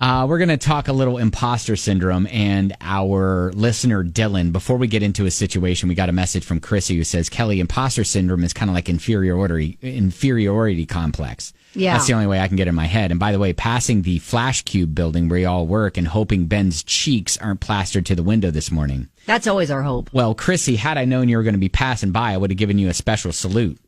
We're going to talk a little imposter syndrome and our listener, Dillon. Before we get into a situation, we got a message from Chrissy who says, Kelly, imposter syndrome is kind of like inferiority complex. Yeah. That's the only way I can get in my head. And by the way, passing the Flash Cube building where you all work and hoping Ben's cheeks aren't plastered to the window this morning. That's always our hope. Well, Chrissy, had I known you were going to be passing by, I would have given you a special salute.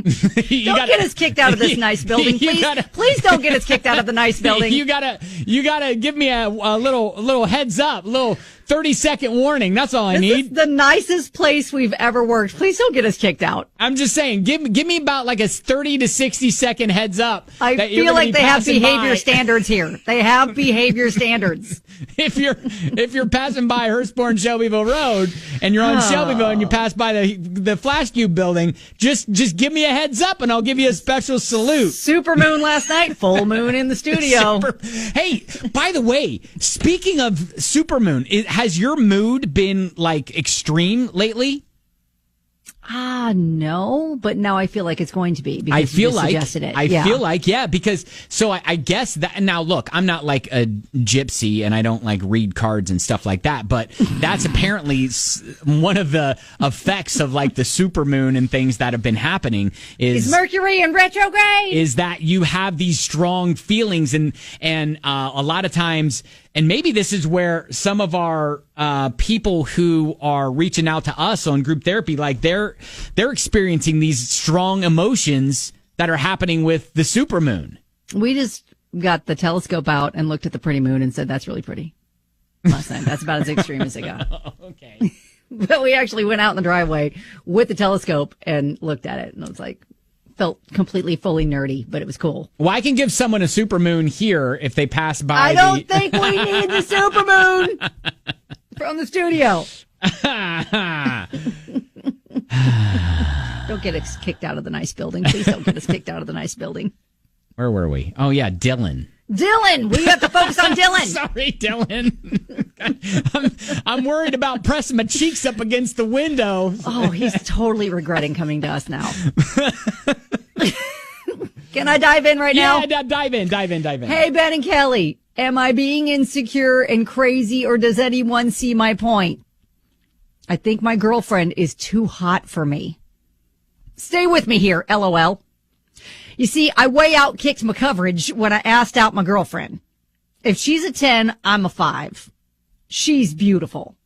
Don't get us kicked out of this nice building, please. Please don't get us kicked out of the nice building. You gotta give me a little heads up, little 30-second warning. That's all I need. This is the nicest place we've ever worked. Please don't get us kicked out. I'm just saying, give me about like a 30 to 60-second heads up. I feel like they have behavior standards here. They have behavior standards. If you're passing by Hurstbourne Shelbyville Road and you're on Shelbyville and you pass by the Flash Cube building, just give me a heads up and I'll give you a special salute. Super moon last night, full moon in the studio. Hey, by the way, speaking of supermoon, has your mood been like extreme lately? No, but now I feel like it's going to be because I feel you like suggested it. I feel like, yeah, because so I guess that now look, I'm not like a gypsy and I don't like read cards and stuff like that, but that's apparently one of the effects of like the supermoon and things that have been happening is Mercury in retrograde. Is that you have these strong feelings and a lot of times. And maybe this is where some of our people who are reaching out to us on group therapy, like they're experiencing these strong emotions that are happening with the supermoon. We just got the telescope out and looked at the pretty moon and said, that's really pretty last night. That's about as extreme as it got. Okay. But we actually went out in the driveway with the telescope and looked at it. And I was like, felt completely fully nerdy, but it was cool. Well, I can give someone a supermoon here if they pass by. I don't think we need the supermoon from the studio. Don't get us kicked out of the nice building. Please don't get us kicked out of the nice building. Where were we? Oh, yeah, Dillon. Dillon! We have to focus on Dillon. Sorry, Dillon. I'm worried about pressing my cheeks up against the window. Oh, he's totally regretting coming to us now. Can I dive in now? Yeah, dive in. Hey, Ben and Kelly, am I being insecure and crazy, or does anyone see my point? I think my girlfriend is too hot for me. Stay with me here, LOL. You see, I way outkicked my coverage when I asked out my girlfriend. If she's a 10, I'm a 5. She's beautiful.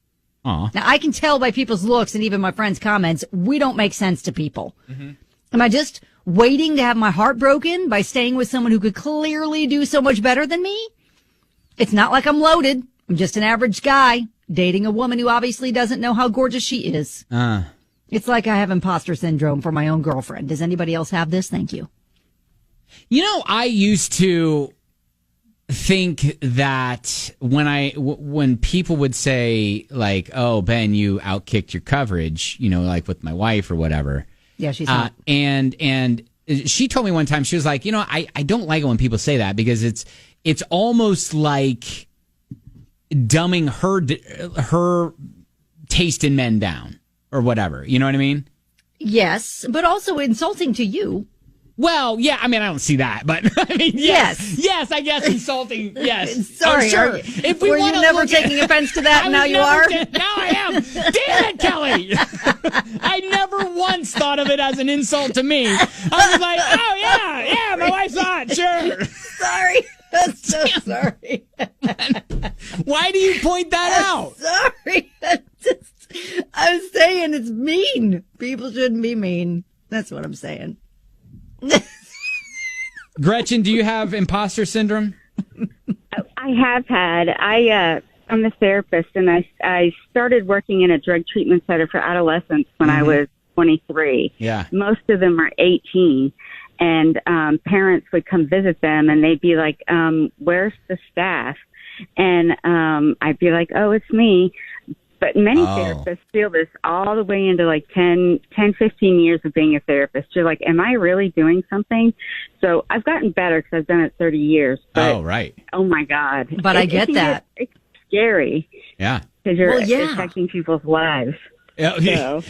Aww. Now, I can tell by people's looks and even my friends' comments, we don't make sense to people. Mm-hmm. Am I just waiting to have my heart broken by staying with someone who could clearly do so much better than me? It's not like I'm loaded. I'm just an average guy dating a woman who obviously doesn't know how gorgeous she is. It's like I have imposter syndrome for my own girlfriend. Does anybody else have this? Thank you. You know, I used to think that when people would say like, "Oh, Ben, you outkicked your coverage," you know, like with my wife or whatever. Yeah, she's hot. And she told me one time, she was like, you know, I don't like it when people say that because it's almost like dumbing her taste in men down or whatever. You know what I mean? Yes, but also insulting to you. Well, yeah, I mean, I don't see that, but I mean, yes, I guess insulting, yes. Sorry, sure. If we were you never taking offense to that, and now you are? Now I am. Damn it, Kelly! I never once thought of it as an insult to me. I was like, oh, yeah, my wife's hot, sure. Sorry. I'm so sorry. Why do you point that out? Sorry. I'm saying it's mean. People shouldn't be mean. That's what I'm saying. Gretchen, do you have imposter syndrome? I have had. I'm a therapist, and I started working in a drug treatment center for adolescents when I was 23. Yeah. Most of them are 18, and parents would come visit them, and they'd be like, where's the staff? And I'd be like, oh, it's me. But many therapists feel this all the way into like 10, 15 years of being a therapist. You're like, am I really doing something? So I've gotten better because I've done it 30 years. But, right. Oh, my God. But I get that. It's scary. Yeah. Because you're affecting people's lives. Yeah.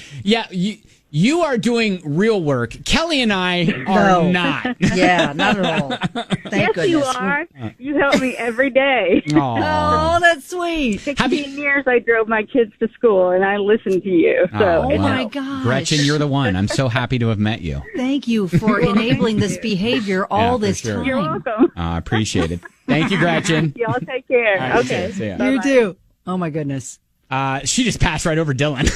You are doing real work. Kelly and I are not. Yeah, not at all. Thank goodness. You are. You help me every day. Oh, that's sweet. 16 years I drove my kids to school, and I listened to you. So Oh, my gosh. Gretchen, you're the one. I'm so happy to have met you. Thank you for enabling this behavior all for this sure. time. You're welcome. I appreciate it. Thank you, Gretchen. Y'all take care. All right, Okay. see ya. You too. Oh, my goodness. She just passed right over Dillon.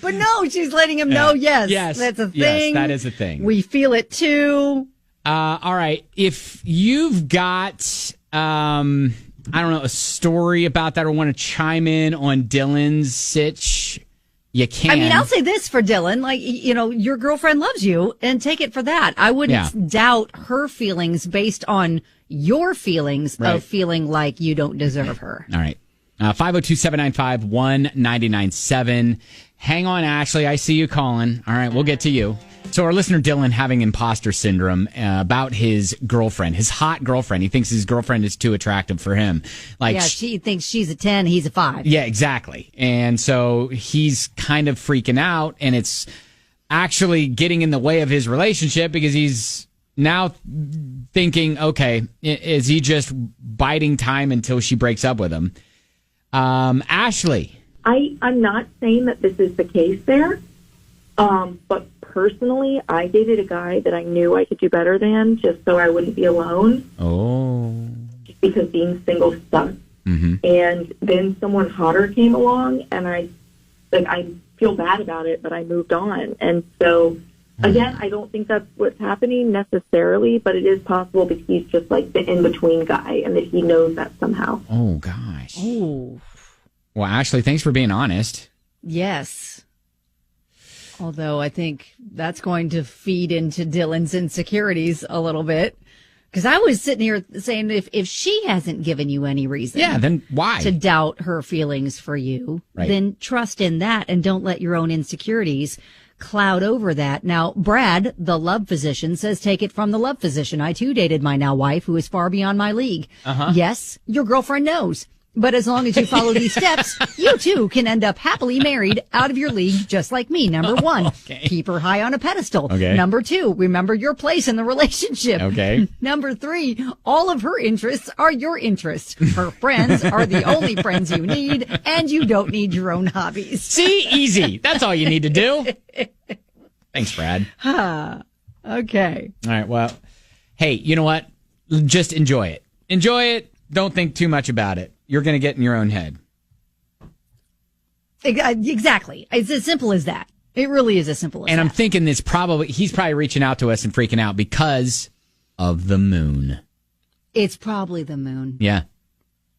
But no, she's letting him know, yes, that's a thing. Yes, that is a thing. We feel it too. All right. If you've got, I don't know, a story about that or want to chime in on Dillon's sitch, you can. I mean, I'll say this for Dillon, like, your girlfriend loves you and take it for that. I wouldn't doubt her feelings based on your feelings of feeling like you don't deserve her. All right. 502-795-1997. Hang on, Ashley. I see you calling. All right, we'll get to you. So our listener Dillon having imposter syndrome about his girlfriend, his hot girlfriend. He thinks his girlfriend is too attractive for him. Like, she thinks she's a 10, he's a 5. Yeah, exactly. And so he's kind of freaking out, and it's actually getting in the way of his relationship because he's now thinking, okay, is he just biding time until she breaks up with him? Ashley. I'm not saying that this is the case there, but personally, I dated a guy that I knew I could do better than just so I wouldn't be alone. Oh. Just because being single sucks. Mm-hmm. And then someone hotter came along, and I feel bad about it, but I moved on. And so, again, I don't think that's what's happening necessarily, but it is possible that he's just like the in-between guy and that he knows that somehow. Oh, gosh. Oh. Well, Ashley, thanks for being honest. Yes. Although I think that's going to feed into Dillon's insecurities a little bit. Because I was sitting here saying if she hasn't given you any reason then why? To doubt her feelings for you, then trust in that and don't let your own insecurities cloud over that. Now, Brad, the love physician, says take it from the love physician. I too dated my now wife who is far beyond my league. Yes, your girlfriend knows. But as long as you follow these steps, you too can end up happily married out of your league, just like me. Number 1, keep her high on a pedestal. Okay. Number 2, remember your place in the relationship. Okay. Number 3, all of her interests are your interests. Her friends are the only friends you need, and you don't need your own hobbies. See? Easy. That's all you need to do. Thanks, Brad. Okay. All right. Well, hey, you know what? Just enjoy it. Enjoy it. Don't think too much about it. You're going to get in your own head. Exactly. It's as simple as that. It really is as simple as that. And I'm thinking he's probably reaching out to us and freaking out because of the moon. It's probably the moon. Yeah.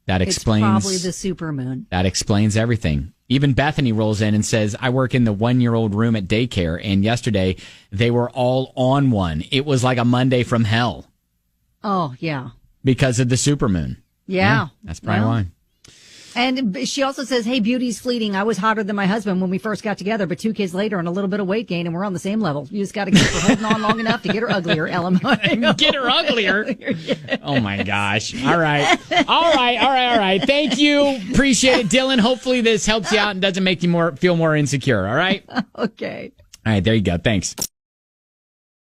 That explains. It's probably the supermoon. That explains everything. Even Bethany rolls in and says, I work in the 1-year-old room at daycare, and yesterday they were all on one. It was like a Monday from hell. Oh, yeah. Because of the supermoon. Yeah. That's probably why. And she also says, hey, beauty's fleeting. I was hotter than my husband when we first got together, but 2 kids later and a little bit of weight gain, and we're on the same level. You just got to keep her holding on long enough to get her uglier, Ellen. Get her uglier? Oh, my gosh. All right. Thank you. Appreciate it, Dillon. Hopefully this helps you out and doesn't make you feel more insecure, all right? Okay. All right, there you go. Thanks.